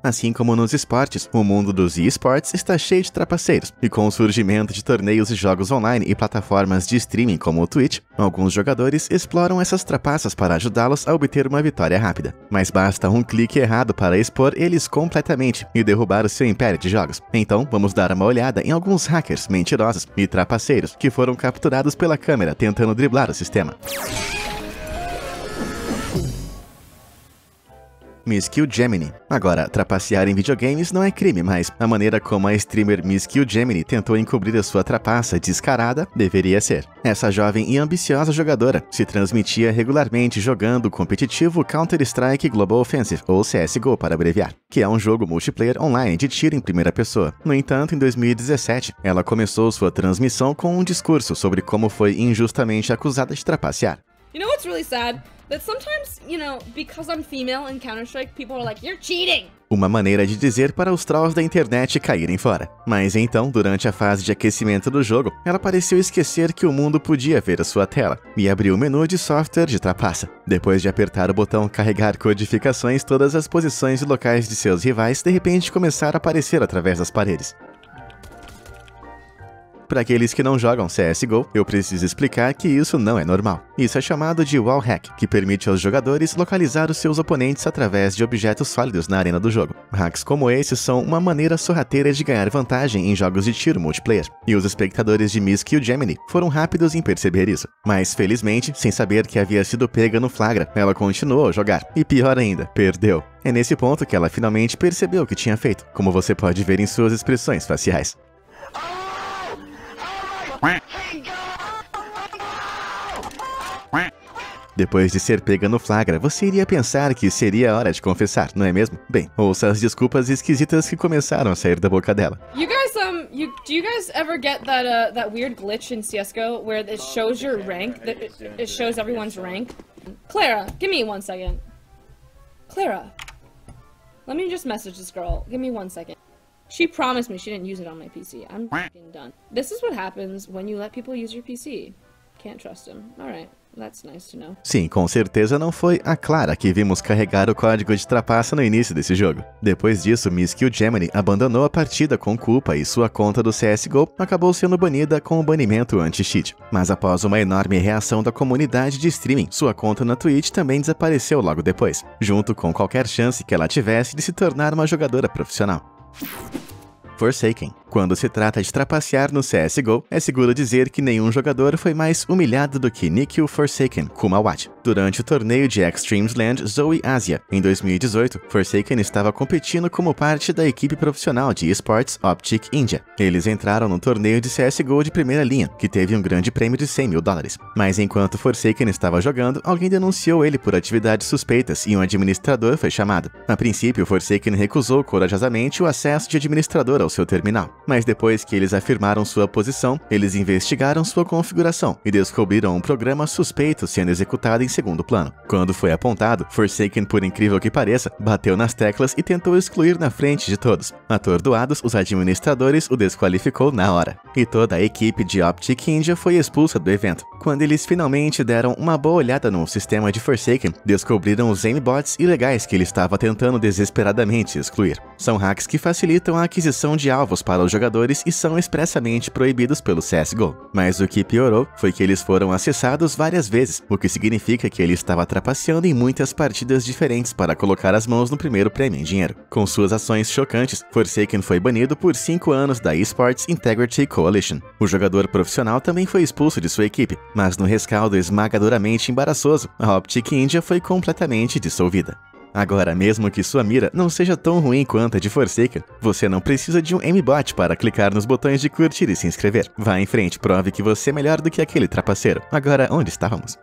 Assim como nos esportes, o mundo dos eSports está cheio de trapaceiros, e com o surgimento de torneios e jogos online e plataformas de streaming como o Twitch, alguns jogadores exploram essas trapaças para ajudá-los a obter uma vitória rápida. Mas basta um clique errado para expor eles completamente e derrubar o seu império de jogos. Então, vamos dar uma olhada em alguns hackers mentirosos e trapaceiros que foram capturados pela câmera tentando driblar o sistema. MissKillGemini. Agora, trapacear em videogames não é crime, mas a maneira como a streamer MissKillGemini tentou encobrir a sua trapaça descarada deveria ser. Essa jovem e ambiciosa jogadora se transmitia regularmente jogando o competitivo Counter-Strike Global Offensive, ou CSGO para abreviar, que é um jogo multiplayer online de tiro em primeira pessoa. No entanto, em 2017, ela começou sua transmissão com um discurso sobre como foi injustamente acusada de trapacear. You know what's really sad? That sometimes, because I'm female in Counter-Strike, people are like, you're cheating! Uma maneira de dizer para os trolls da internet caírem fora. Mas então, durante a fase de aquecimento do jogo, ela pareceu esquecer que o mundo podia ver a sua tela, e abriu o menu de software de trapaça. Depois de apertar o botão carregar codificações, todas as posições e locais de seus rivais de repente começaram a aparecer através das paredes. Para aqueles que não jogam CSGO, eu preciso explicar que isso não é normal. Isso é chamado de wall hack, que permite aos jogadores localizar os seus oponentes através de objetos sólidos na arena do jogo. Hacks como esses são uma maneira sorrateira de ganhar vantagem em jogos de tiro multiplayer, e os espectadores de MissKillGemini foram rápidos em perceber isso. Mas, felizmente, sem saber que havia sido pega no flagra, ela continuou a jogar, e pior ainda, perdeu. É nesse ponto que ela finalmente percebeu o que tinha feito, como você pode ver em suas expressões faciais. Depois de ser pega no flagra, você iria pensar que seria a hora de confessar, não é mesmo? Bem, ouça as desculpas esquisitas que começaram a sair da boca dela. You guys, do you guys ever get that weird glitch in CSGO where it shows your rank, it shows everyone's rank? Clara, give me 1 second. Clara, let me just message this girl. Give me 1 second. She promised me she didn't use it on my PC. I'm f***ing done. This is what happens when you let people use your PC. Can't trust him. Alright, that's nice to know. Sim, com certeza não foi a Clara que vimos carregar o código de trapaça no início desse jogo. Depois disso, MissKillGemini abandonou a partida com culpa e sua conta do CSGO acabou sendo banida com o banimento anti-cheat. Mas após uma enorme reação da comunidade de streaming, sua conta na Twitch também desapareceu logo depois, junto com qualquer chance que ela tivesse de se tornar uma jogadora profissional. Forsaken. Quando se trata de trapacear no CSGO, é seguro dizer que nenhum jogador foi mais humilhado do que Nikhil Forsaken Kumawat. Durante o torneio de Extremes Land Zoe Asia, em 2018, Forsaken estava competindo como parte da equipe profissional de esports Optic India. Eles entraram no torneio de CSGO de primeira linha, que teve um grande prêmio de $100 mil. Mas enquanto Forsaken estava jogando, alguém denunciou ele por atividades suspeitas e um administrador foi chamado. A princípio, Forsaken recusou corajosamente o acesso de administrador ao seu terminal. Mas depois que eles afirmaram sua posição, eles investigaram sua configuração e descobriram um programa suspeito sendo executado em segundo plano. Quando foi apontado, Forsaken, por incrível que pareça, bateu nas teclas e tentou excluir na frente de todos. Atordoados, os administradores o desqualificou na hora. E toda a equipe de Optic India foi expulsa do evento. Quando eles finalmente deram uma boa olhada no sistema de Forsaken, descobriram os aimbots ilegais que ele estava tentando desesperadamente excluir. São hacks que facilitam a aquisição de alvos para os jogadores e são expressamente proibidos pelo CSGO. Mas o que piorou foi que eles foram acessados várias vezes, o que significa que ele estava trapaceando em muitas partidas diferentes para colocar as mãos no primeiro prêmio em dinheiro. Com suas ações chocantes, Forsaken foi banido por 5 anos da Esports Integrity Coalition. O jogador profissional também foi expulso de sua equipe, mas no rescaldo esmagadoramente embaraçoso, a Optic India foi completamente dissolvida. Agora, mesmo que sua mira não seja tão ruim quanto a de Forsaken, você não precisa de um aimbot para clicar nos botões de curtir e se inscrever. Vá em frente, prove que você é melhor do que aquele trapaceiro. Agora, onde estávamos?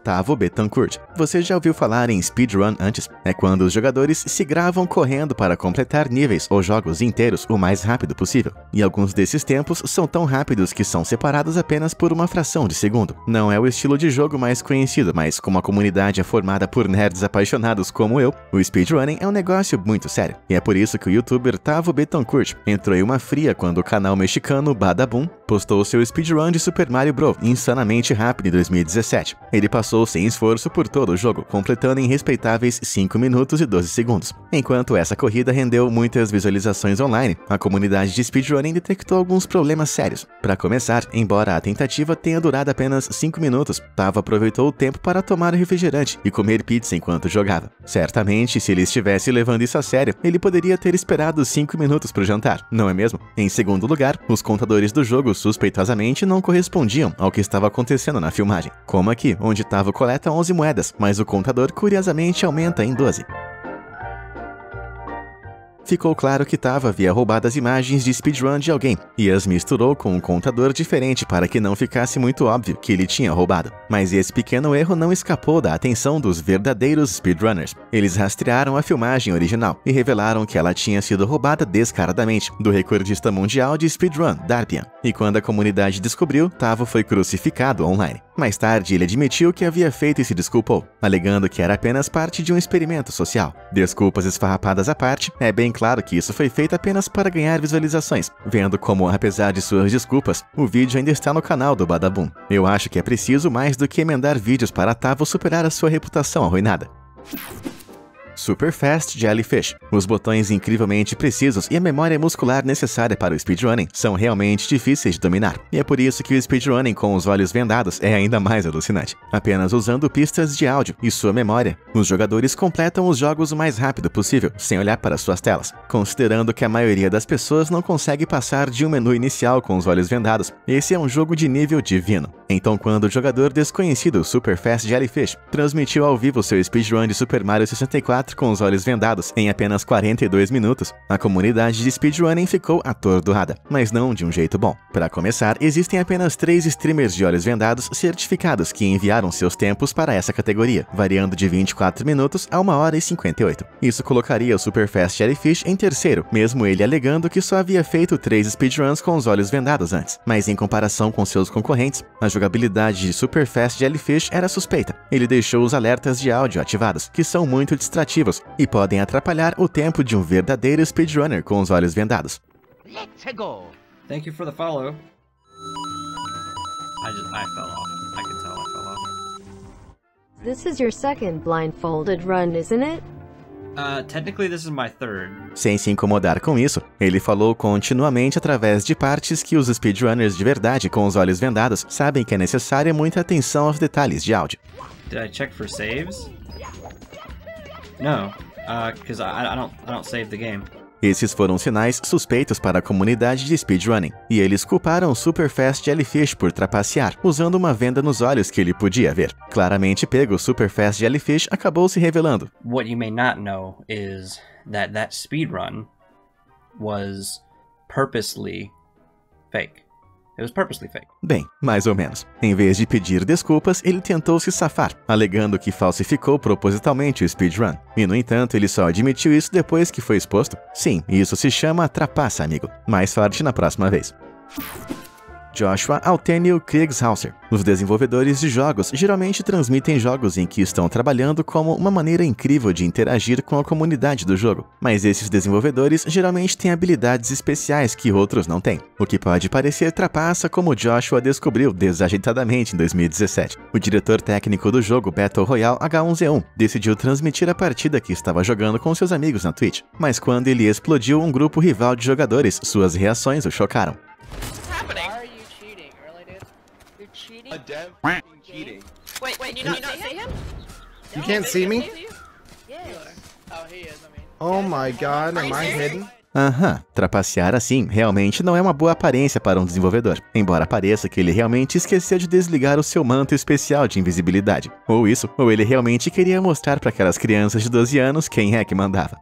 Tavo Betancourt. Você já ouviu falar em speedrun antes? É quando os jogadores se gravam correndo para completar níveis ou jogos inteiros o mais rápido possível. E alguns desses tempos são tão rápidos que são separados apenas por uma fração de segundo. Não é o estilo de jogo mais conhecido, mas como a comunidade é formada por nerds apaixonados como eu, o speedrunning é um negócio muito sério. E é por isso que o youtuber Tavo Betancourt entrou em uma fria quando o canal mexicano Badabum postou seu speedrun de Super Mario Bros. Insanamente rápido em 2017. Ele passou sem esforço por todo o jogo, completando em respeitáveis 5 minutos e 12 segundos. Enquanto essa corrida rendeu muitas visualizações online, a comunidade de speedrunning detectou alguns problemas sérios. Para começar, embora a tentativa tenha durado apenas 5 minutos, Tavo aproveitou o tempo para tomar refrigerante e comer pizza enquanto jogava. Certamente, se ele estivesse levando isso a sério, ele poderia ter esperado 5 minutos para o jantar, não é mesmo? Em segundo lugar, os contadores do jogo suspeitosamente não correspondiam ao que estava acontecendo na filmagem, como aqui, onde Tavo coleta 11 moedas, mas o contador curiosamente aumenta em 12. Ficou claro que Tavo havia roubado as imagens de speedrun de alguém e as misturou com um contador diferente para que não ficasse muito óbvio que ele tinha roubado. Mas esse pequeno erro não escapou da atenção dos verdadeiros speedrunners. Eles rastrearam a filmagem original e revelaram que ela tinha sido roubada descaradamente do recordista mundial de speedrun, Darpian. E quando a comunidade descobriu, Tavo foi crucificado online. Mais tarde, ele admitiu que havia feito e se desculpou, alegando que era apenas parte de um experimento social. Desculpas esfarrapadas à parte, é bem claro que isso foi feito apenas para ganhar visualizações, vendo como, apesar de suas desculpas, o vídeo ainda está no canal do Badaboom. Eu acho que é preciso mais do que emendar vídeos para Tavo superar a sua reputação arruinada. Super Fast Jellyfish. Os botões incrivelmente precisos e a memória muscular necessária para o speedrunning são realmente difíceis de dominar. E é por isso que o speedrunning com os olhos vendados é ainda mais alucinante. Apenas usando pistas de áudio e sua memória, os jogadores completam os jogos o mais rápido possível, sem olhar para suas telas. Considerando que a maioria das pessoas não consegue passar de um menu inicial com os olhos vendados, esse é um jogo de nível divino. Então, quando o jogador desconhecido Super Fast Jellyfish transmitiu ao vivo seu speedrun de Super Mario 64 com os olhos vendados em apenas 42 minutos, a comunidade de speedrunning ficou atordoada, mas não de um jeito bom. Para começar, existem apenas 3 streamers de olhos vendados certificados que enviaram seus tempos para essa categoria, variando de 24 minutos a 1 hora e 58. Isso colocaria o Super Fast Jellyfish em terceiro, mesmo ele alegando que só havia feito 3 speedruns com os olhos vendados antes. Mas em comparação com seus concorrentes, a jogabilidade de Super Fast Jellyfish era suspeita. Ele deixou os alertas de áudio ativados, que são muito distrativos e podem atrapalhar o tempo de um verdadeiro speedrunner com os olhos vendados. Let's go. Thank you for the follow. I fell off. I can tell I fell off. This is your second blindfolded run, isn't it? Technically this is my third. Sem se incomodar com isso, ele falou continuamente através de partes que os speedrunners de verdade com os olhos vendados sabem que é necessária muita atenção aos detalhes de áudio. Did I check for saves? No, because I don't save the game. Esses foram sinais suspeitos para a comunidade de speedrunning, e eles culparam Super Fast Jellyfish por trapacear, usando uma venda nos olhos que ele podia ver. Claramente pego, Super Fast Jellyfish acabou se revelando. What you may not know is that speedrun was purposely fake. It was purposely fake. Bem, mais ou menos. Em vez de pedir desculpas, ele tentou se safar, alegando que falsificou propositalmente o speedrun. E, no entanto, ele só admitiu isso depois que foi exposto. Sim, isso se chama trapaça, amigo. Mais sorte na próxima vez. Joshua Altenio Kriegshauser. Os desenvolvedores de jogos geralmente transmitem jogos em que estão trabalhando como uma maneira incrível de interagir com a comunidade do jogo, mas esses desenvolvedores geralmente têm habilidades especiais que outros não têm, o que pode parecer trapaça, como Joshua descobriu desajeitadamente em 2017. O diretor técnico do jogo Battle Royale H1Z1 decidiu transmitir a partida que estava jogando com seus amigos na Twitch, mas quando ele explodiu um grupo rival de jogadores, suas reações o chocaram. A dev cheating. Wait, can you not see him? You can't see me? Oh, he is, I mean. Oh my god, am I hidden? Aham, trapacear assim realmente não é uma boa aparência para um desenvolvedor, embora pareça que ele realmente esqueceu de desligar o seu manto especial de invisibilidade. Ou isso, ou ele realmente queria mostrar para aquelas crianças de 12 anos quem é que mandava.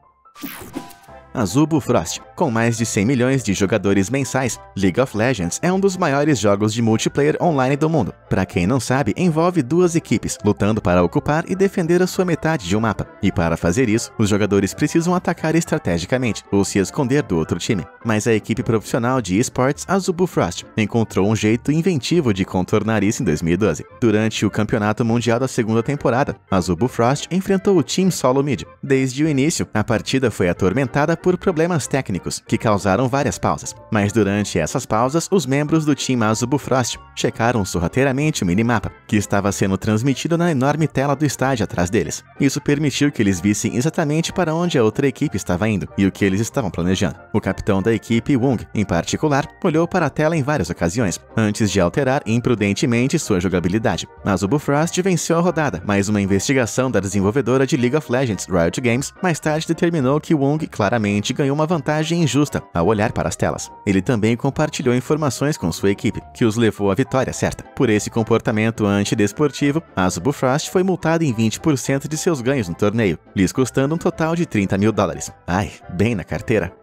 Azubo Frost. Com mais de 100 milhões de jogadores mensais, League of Legends é um dos maiores jogos de multiplayer online do mundo. Para quem não sabe, envolve 2 equipes, lutando para ocupar e defender a sua metade de um mapa. E para fazer isso, os jogadores precisam atacar estrategicamente, ou se esconder do outro time. Mas a equipe profissional de esportes Azubo Frost encontrou um jeito inventivo de contornar isso em 2012. Durante o Campeonato Mundial da segunda temporada, Azubo Frost enfrentou o Team Solo Mid. Desde o início, a partida foi atormentada por problemas técnicos, inimigos, que causaram várias pausas. Mas durante essas pausas, os membros do time Azubu Frost checaram sorrateiramente o minimapa, que estava sendo transmitido na enorme tela do estádio atrás deles. Isso permitiu que eles vissem exatamente para onde a outra equipe estava indo e o que eles estavam planejando. O capitão da equipe, Wong, em particular, olhou para a tela em várias ocasiões, antes de alterar imprudentemente sua jogabilidade. Azubu Frost venceu a rodada, mas uma investigação da desenvolvedora de League of Legends, Riot Games, mais tarde determinou que Wong claramente ganhou uma vantagem injusta ao olhar para as telas. Ele também compartilhou informações com sua equipe, que os levou à vitória certa. Por esse comportamento antidesportivo, Azubu Frost foi multado em 20% de seus ganhos no torneio, lhes custando um total de $30 mil. Ai, bem na carteira.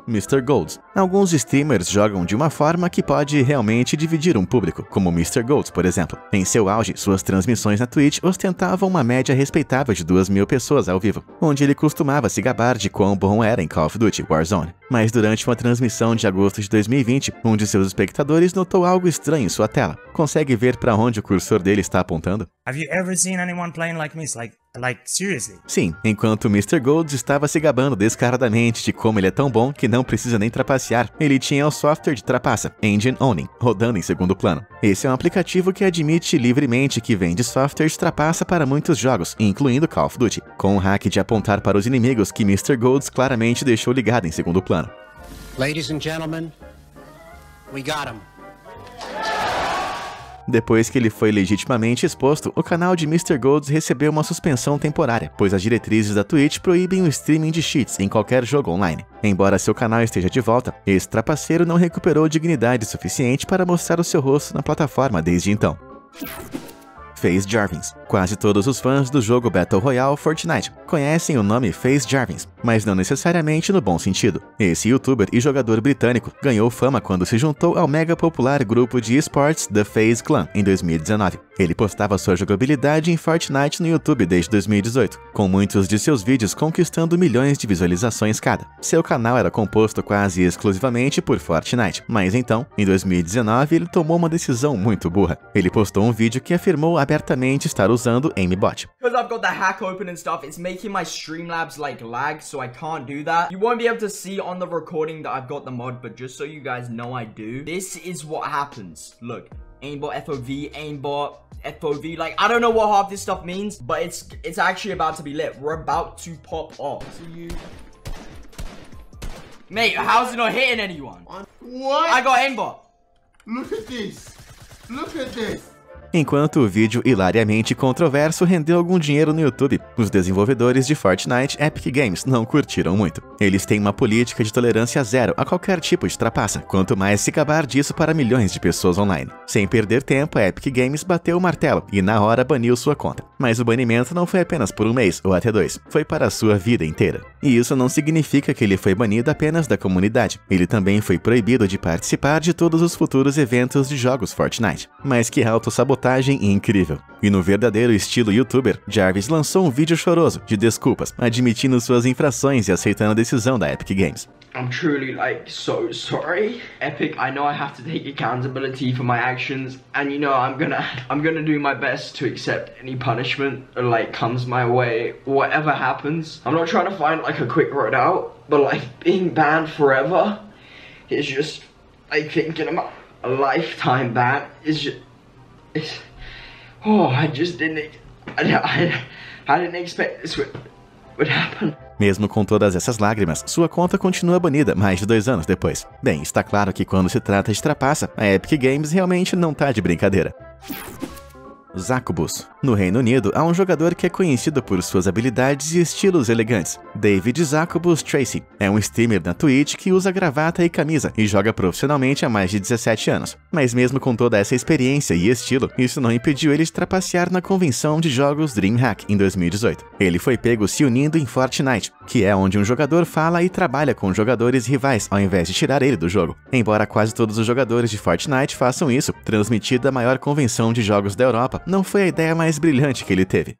Mr. Golds. Alguns streamers jogam de uma forma que pode realmente dividir um público, como Mr. Golds, por exemplo. Em seu auge, suas transmissões na Twitch ostentavam uma média respeitável de 2.000 pessoas ao vivo, onde ele costumava se gabar de quão bom era em Call of Duty Warzone. Mas durante uma transmissão de agosto de 2020, um de seus espectadores notou algo estranho em sua tela. Consegue ver para onde o cursor dele está apontando? Have you ever seen anyone playing like me? Like seriously? Sim, enquanto Mr. Golds estava se gabando descaradamente de como ele é tão bom que não precisa nem trapacear, ele tinha o software de trapaça, Engine Owning, rodando em segundo plano. Esse é um aplicativo que admite livremente que vende software de trapaça para muitos jogos, incluindo Call of Duty, com um hack de apontar para os inimigos que Mr. Golds claramente deixou ligado em segundo plano. Ladies and gentlemen, we got him. Depois que ele foi legitimamente exposto, o canal de Mr. Golds recebeu uma suspensão temporária, pois as diretrizes da Twitch proíbem o streaming de cheats em qualquer jogo online. Embora seu canal esteja de volta, esse trapaceiro não recuperou dignidade suficiente para mostrar o seu rosto na plataforma desde então. FaZe Jarvis. Quase todos os fãs do jogo Battle Royale Fortnite conhecem o nome FaZe Jarvis, mas não necessariamente no bom sentido. Esse youtuber e jogador britânico ganhou fama quando se juntou ao mega popular grupo de esportes The FaZe Clan em 2019. Ele postava sua jogabilidade em Fortnite no YouTube desde 2018, com muitos de seus vídeos conquistando milhões de visualizações cada. Seu canal era composto quase exclusivamente por Fortnite, mas então, em 2019, ele tomou uma decisão muito burra. Ele postou um vídeo que afirmou abertamente estar usando aimbot. Because I've got the hack open and stuff, it's making my Streamlabs like lag, so I can't do that. You won't be able to see on the recording that I've got the mod, but just so you guys know I do. This is what happens. Look, aimbot FOV, aimbot FOV, like I don't know what half this stuff means, but it's actually about to be lit. We're about to pop off. See you. Mate, how's it not hitting anyone? What? I got aimbot. Look at this. Look at this. Enquanto o vídeo hilariamente controverso rendeu algum dinheiro no YouTube, os desenvolvedores de Fortnite Epic Games não curtiram muito. Eles têm uma política de tolerância zero a qualquer tipo de trapaça, quanto mais se gabar disso para milhões de pessoas online. Sem perder tempo, a Epic Games bateu o martelo e na hora baniu sua conta. Mas o banimento não foi apenas por um mês ou até 2, foi para a sua vida inteira. E isso não significa que ele foi banido apenas da comunidade. Ele também foi proibido de participar de todos os futuros eventos de jogos Fortnite. Mas que autossabotagem incrível. E no verdadeiro estilo youtuber, Jarvis lançou um vídeo choroso de desculpas, admitindo suas infrações e aceitando a decisão da Epic Games. I'm truly so sorry. Epic, I know I have to take accountability for my actions, and you know I'm gonna do my best to accept any punishment that comes my way, whatever happens. I'm not trying to find a quick road out, but being banned forever is just thinking about a lifetime ban is just I didn't expect this would happen. Mesmo com todas essas lágrimas, sua conta continua banida mais de 2 anos depois. Bem, está claro que quando se trata de trapaça, a Epic Games realmente não tá de brincadeira. Zacubus. No Reino Unido, há um jogador que é conhecido por suas habilidades e estilos elegantes. David Zacubus Tracy é um streamer na Twitch que usa gravata e camisa e joga profissionalmente há mais de 17 anos. Mas mesmo com toda essa experiência e estilo, isso não impediu ele de trapacear na convenção de jogos DreamHack em 2018. Ele foi pego se unindo em Fortnite, que é onde um jogador fala e trabalha com jogadores rivais ao invés de tirar ele do jogo. Embora quase todos os jogadores de Fortnite façam isso, transmitir da maior convenção de jogos da Europa não foi a ideia mais brilhante que ele teve.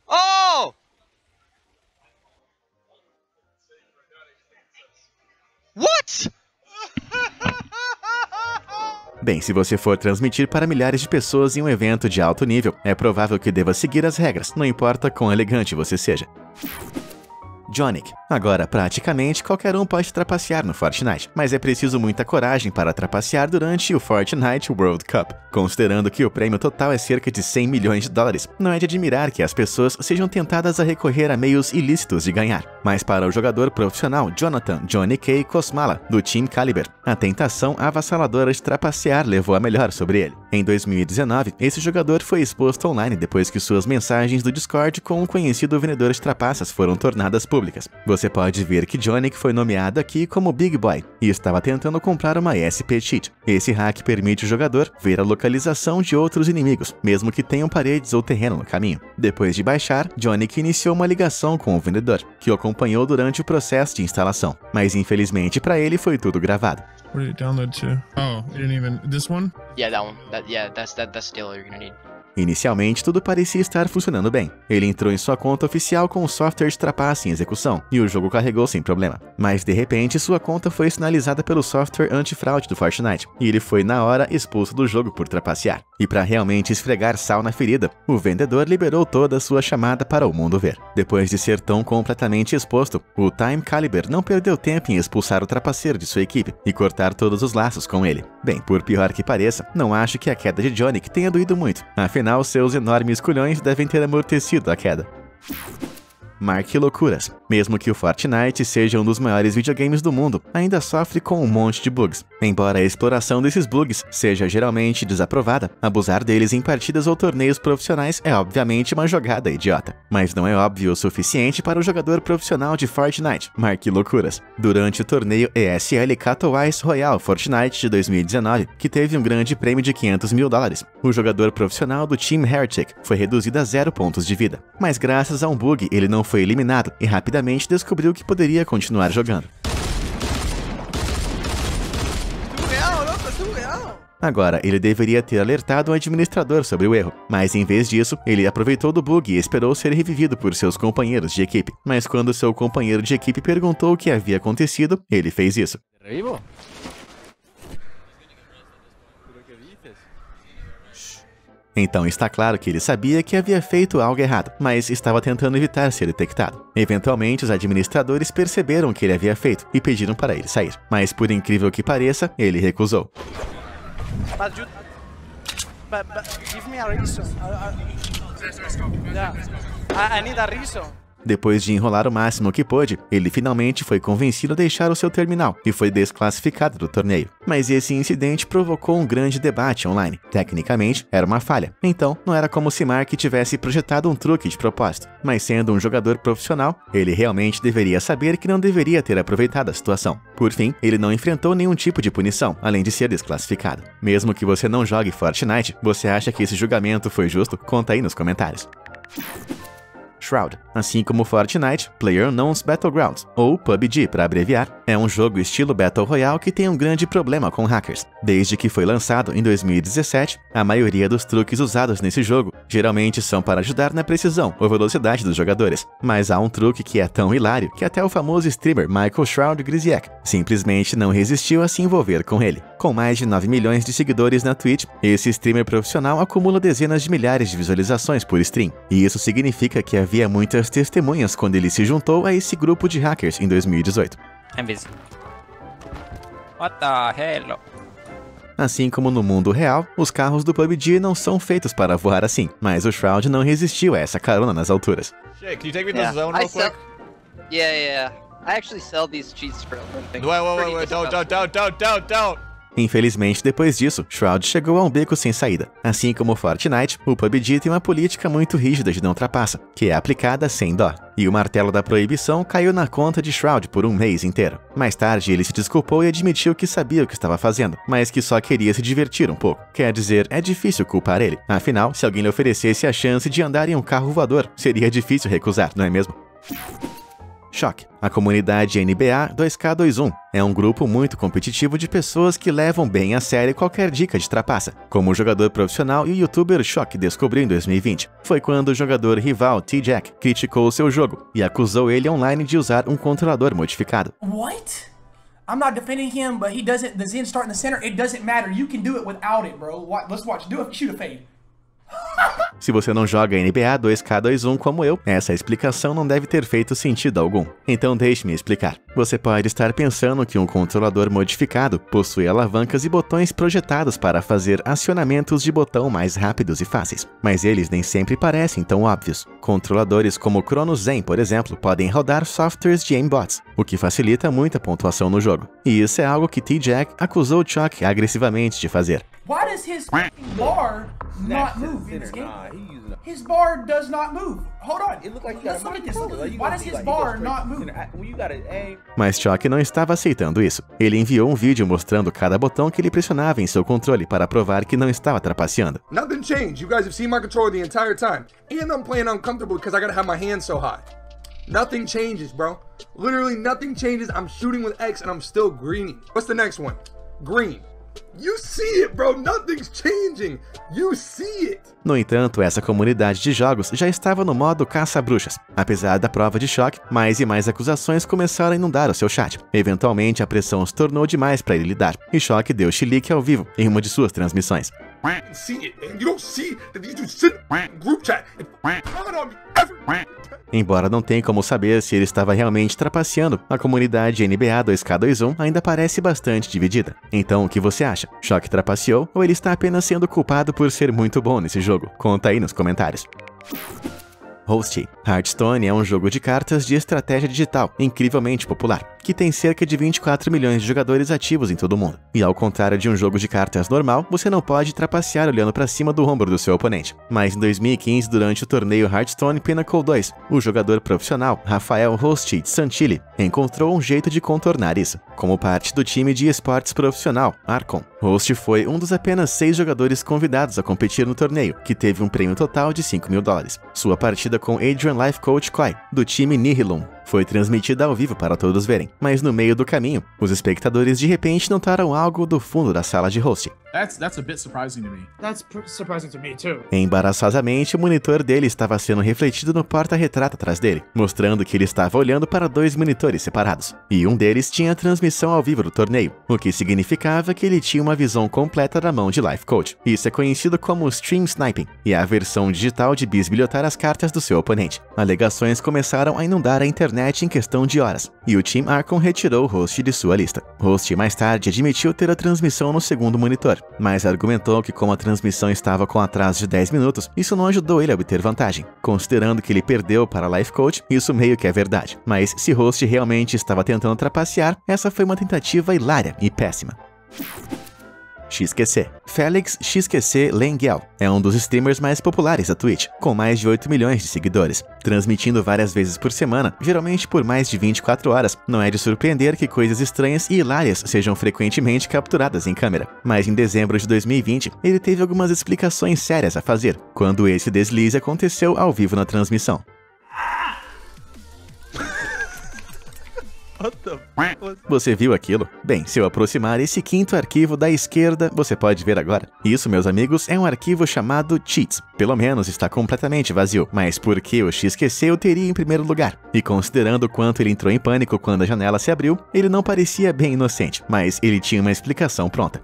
Oh! What? Bem, se você for transmitir para milhares de pessoas em um evento de alto nível, é provável que deva seguir as regras, não importa quão elegante você seja. Jonik. Agora, praticamente qualquer um pode trapacear no Fortnite, mas é preciso muita coragem para trapacear durante o Fortnite World Cup. Considerando que o prêmio total é cerca de 100 milhões de dólares, não é de admirar que as pessoas sejam tentadas a recorrer a meios ilícitos de ganhar. Mas para o jogador profissional Jonathan Johnny K. Kosmala, do Team Caliber, a tentação avassaladora de trapacear levou a melhor sobre ele. Em 2019, esse jogador foi exposto online depois que suas mensagens do Discord com um conhecido vendedor de trapaças foram tornadas públicas. Você pode ver que Johnny foi nomeado aqui como Big Boy e estava tentando comprar uma SP Cheat. Esse hack permite o jogador ver a localização de outros inimigos, mesmo que tenham paredes ou terreno no caminho. Depois de baixar, Johnny iniciou uma ligação com o vendedor, que o acompanhou durante o processo de instalação, mas infelizmente para ele foi tudo gravado. Where did it download to? Oh, you didn't even... This one? Yeah, that one. That's the skill you're gonna need. Inicialmente, tudo parecia estar funcionando bem. Ele entrou em sua conta oficial com o software de trapaça em execução, e o jogo carregou sem problema. Mas, de repente, sua conta foi sinalizada pelo software antifraude do Fortnite, e ele foi, na hora, expulso do jogo por trapacear. E para realmente esfregar sal na ferida, o vendedor liberou toda a sua chamada para o mundo ver. Depois de ser tão completamente exposto, o Time Caliber não perdeu tempo em expulsar o trapaceiro de sua equipe e cortar todos os laços com ele. Bem, por pior que pareça, não acho que a queda de Johnny tenha doído muito. Afinal, seus enormes culhões devem ter amortecido a queda. Marque loucuras. Mesmo que o Fortnite seja um dos maiores videogames do mundo, ainda sofre com um monte de bugs. Embora a exploração desses bugs seja geralmente desaprovada, abusar deles em partidas ou torneios profissionais é obviamente uma jogada idiota. Mas não é óbvio o suficiente para o jogador profissional de Fortnite. Marque loucuras. Durante o torneio ESL Katowice Royale Fortnite de 2019, que teve um grande prêmio de 500 mil dólares, o jogador profissional do Team Heretic foi reduzido a 0 pontos de vida. Mas graças a um bug, ele não foi eliminado e rapidamente descobriu que poderia continuar jogando. Agora, ele deveria ter alertado o administrador sobre o erro, mas em vez disso, ele aproveitou do bug e esperou ser revivido por seus companheiros de equipe. Mas quando seu companheiro de equipe perguntou o que havia acontecido, ele fez isso. Então está claro que ele sabia que havia feito algo errado, mas estava tentando evitar ser detectado. Eventualmente, os administradores perceberam o que ele havia feito e pediram para ele sair. Mas por incrível que pareça, ele recusou. Depois de enrolar o máximo que pôde, ele finalmente foi convencido a deixar o seu terminal e foi desclassificado do torneio. Mas esse incidente provocou um grande debate online. Tecnicamente, era uma falha. Então, não era como se Mark tivesse projetado um truque de propósito. Mas sendo um jogador profissional, ele realmente deveria saber que não deveria ter aproveitado a situação. Por fim, ele não enfrentou nenhum tipo de punição, além de ser desclassificado. Mesmo que você não jogue Fortnite, você acha que esse julgamento foi justo? Conta aí nos comentários. Shroud. Assim como Fortnite, PlayerUnknown's Battlegrounds, ou PUBG para abreviar, é um jogo estilo Battle Royale que tem um grande problema com hackers. Desde que foi lançado em 2017, a maioria dos truques usados nesse jogo geralmente são para ajudar na precisão ou velocidade dos jogadores. Mas há um truque que é tão hilário que até o famoso streamer Michael Shroud Griziek simplesmente não resistiu a se envolver com ele. Com mais de 9 milhões de seguidores na Twitch, esse streamer profissional acumula dezenas de milhares de visualizações por stream. E isso significa que havia muitas testemunhas quando ele se juntou a esse grupo de hackers em 2018. I'm busy. What the hell? Assim como no mundo real, os carros do PUBG não são feitos para voar assim, mas o Shroud não resistiu a essa carona nas alturas. Shit, can you take me to the zone real quick? Yeah. I actually sell these cheats for a living. Wait, don't. Infelizmente, depois disso, Shroud chegou a um beco sem saída. Assim como Fortnite, o PUBG tem uma política muito rígida de não trapaça, que é aplicada sem dó. E o martelo da proibição caiu na conta de Shroud por um mês inteiro. Mais tarde, ele se desculpou e admitiu que sabia o que estava fazendo, mas que só queria se divertir um pouco. Quer dizer, é difícil culpar ele. Afinal, se alguém lhe oferecesse a chance de andar em um carro voador, seria difícil recusar, não é mesmo? Shock. A comunidade NBA 2K21 é um grupo muito competitivo de pessoas que levam bem a sério qualquer dica de trapaça, como o jogador profissional e o youtuber Shock descobriu em 2020. Foi quando o jogador rival T-Jack criticou o seu jogo e acusou ele online de usar um controlador modificado. What? I'm not defending him, but he doesn't. The Zen start in the center. It doesn't matter. You can do it without it, bro. Let's watch. Do it. Shoot a fade. Se você não joga NBA 2K21 como eu, essa explicação não deve ter feito sentido algum. Então deixe-me explicar. Você pode estar pensando que um controlador modificado possui alavancas e botões projetados para fazer acionamentos de botão mais rápidos e fáceis, mas eles nem sempre parecem tão óbvios. Controladores como o Chrono Zen, por exemplo, podem rodar softwares de aimbots, o que facilita muito a pontuação no jogo. E isso é algo que T-Jack acusou Chuck agressivamente de fazer. Why does his bar not move in this game? His bar does not move. Hold on. Let's look at this. Why does his bar not move? Mas Chuck não estava aceitando isso. Ele enviou um vídeo mostrando cada botão que ele pressionava em seu controle para provar que não estava trapaceando. Nothing changed. You guys have seen my controller the entire time. And I'm playing uncomfortable because I gotta have my hand so high. Nothing changes, bro. Literally nothing changes. I'm shooting with X and I'm still greening. What's the next one? Green. You see it, bro. Nothing's changing. You see it. No entanto, essa comunidade de jogos já estava no modo caça-bruxas. Apesar da prova de choque, mais e mais acusações começaram a inundar o seu chat. Eventualmente, a pressão se tornou demais para ele lidar, e Choque deu chilique ao vivo em uma de suas transmissões. Embora não tenha como saber se ele estava realmente trapaceando, a comunidade NBA 2K21 ainda parece bastante dividida. Então, o que você acha? Choque trapaceou ou ele está apenas sendo culpado por ser muito bom nesse jogo? Conta aí nos comentários. Host. Hearthstone é um jogo de cartas de estratégia digital incrivelmente popular, que tem cerca de 24 milhões de jogadores ativos em todo o mundo. E ao contrário de um jogo de cartas normal, você não pode trapacear olhando para cima do ombro do seu oponente. Mas em 2015, durante o torneio Hearthstone Pinnacle 2, o jogador profissional Rafael Host Santilli encontrou um jeito de contornar isso. Como parte do time de esportes profissional, Archon, Host foi um dos apenas 6 jogadores convidados a competir no torneio, que teve um prêmio total de $5 mil. Sua partida com Adrian Life Coach Koi, do time Nihilum, foi transmitida ao vivo para todos verem, mas no meio do caminho, os espectadores de repente notaram algo do fundo da sala de host. That's a bit surprising to me. That's surprising to me too. Embaraçosamente, o monitor dele estava sendo refletido no porta-retrato atrás dele, mostrando que ele estava olhando para 2 monitores separados, e um deles tinha a transmissão ao vivo do torneio, o que significava que ele tinha uma visão completa da mão de Life Coach. Isso é conhecido como Stream Sniping, e é a versão digital de bisbilhotar as cartas do seu oponente. Alegações começaram a inundar a internet em questão de horas, e o Team Archon retirou o host de sua lista. Host mais tarde admitiu ter a transmissão no segundo monitor, mas argumentou que como a transmissão estava com atraso de 10 minutos, isso não ajudou ele a obter vantagem. Considerando que ele perdeu para Life Coach, isso meio que é verdade. Mas se Host realmente estava tentando trapacear, essa foi uma tentativa hilária e péssima. XQC. Felix XQC Lengyel é um dos streamers mais populares da Twitch, com mais de 8 milhões de seguidores. Transmitindo várias vezes por semana, geralmente por mais de 24 horas, não é de surpreender que coisas estranhas e hilárias sejam frequentemente capturadas em câmera. Mas em dezembro de 2020, ele teve algumas explicações sérias a fazer, quando esse deslize aconteceu ao vivo na transmissão. Você viu aquilo? Bem, se eu aproximar esse quinto arquivo da esquerda, você pode ver agora. Isso, meus amigos, é um arquivo chamado Cheats. Pelo menos está completamente vazio, mas por que o XQC eu teria em primeiro lugar? E considerando o quanto ele entrou em pânico quando a janela se abriu, ele não parecia bem inocente, mas ele tinha uma explicação pronta.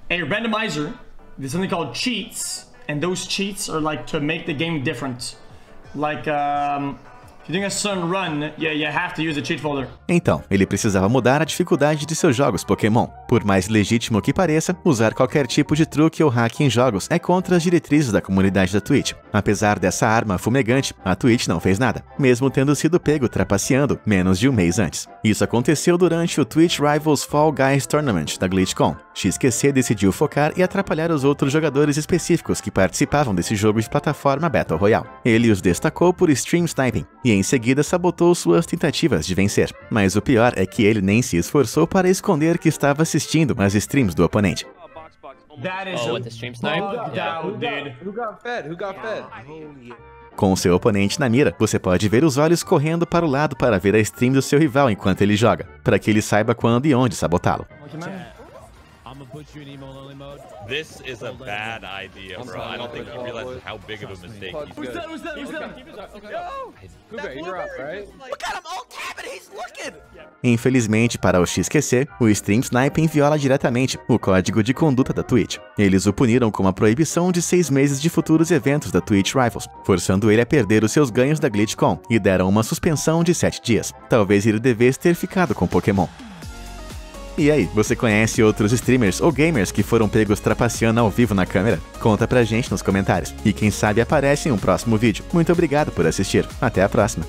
A randomizer, there's something called cheats, and those cheats are like to make the game different. Like, if you're doing a certain run, you have to use a cheat folder. Então, ele precisava mudar a dificuldade de seus jogos Pokémon. Por mais legítimo que pareça, usar qualquer tipo de truque ou hack em jogos é contra as diretrizes da comunidade da Twitch. Apesar dessa arma fumegante, a Twitch não fez nada, mesmo tendo sido pego trapaceando menos de um mês antes. Isso aconteceu durante o Twitch Rivals Fall Guys Tournament da GlitchCon. XQC decidiu focar e atrapalhar os outros jogadores específicos que participavam desse jogo de plataforma Battle Royale. Ele os destacou por Stream Sniping, e em seguida sabotou suas tentativas de vencer. Mas o pior é que ele nem se esforçou para esconder que estava assistindo às streams do oponente. With the stream snipe? Dude. Who got fed? Who got fed? Com seu oponente na mira, você pode ver os olhos correndo para o lado para ver a stream do seu rival enquanto ele joga, para que ele saiba quando e onde sabotá-lo. This is a bad idea, bro. I don't think he realizes how big of a mistake he's Who's that? Who's that? Who's that? You're up, right? Look at him, alt tab it, he's looking! Infelizmente para o XQC, o Stream Sniping viola diretamente o código de conduta da Twitch. Eles o puniram com uma proibição de 6 meses de futuros eventos da Twitch Rivals, forçando ele a perder os seus ganhos da GlitchCon, e deram uma suspensão de 7 dias. Talvez ele devesse ter ficado com Pokémon. E aí, você conhece outros streamers ou gamers que foram pegos trapaceando ao vivo na câmera? Conta pra gente nos comentários. E quem sabe aparece em um próximo vídeo. Muito obrigado por assistir. Até a próxima.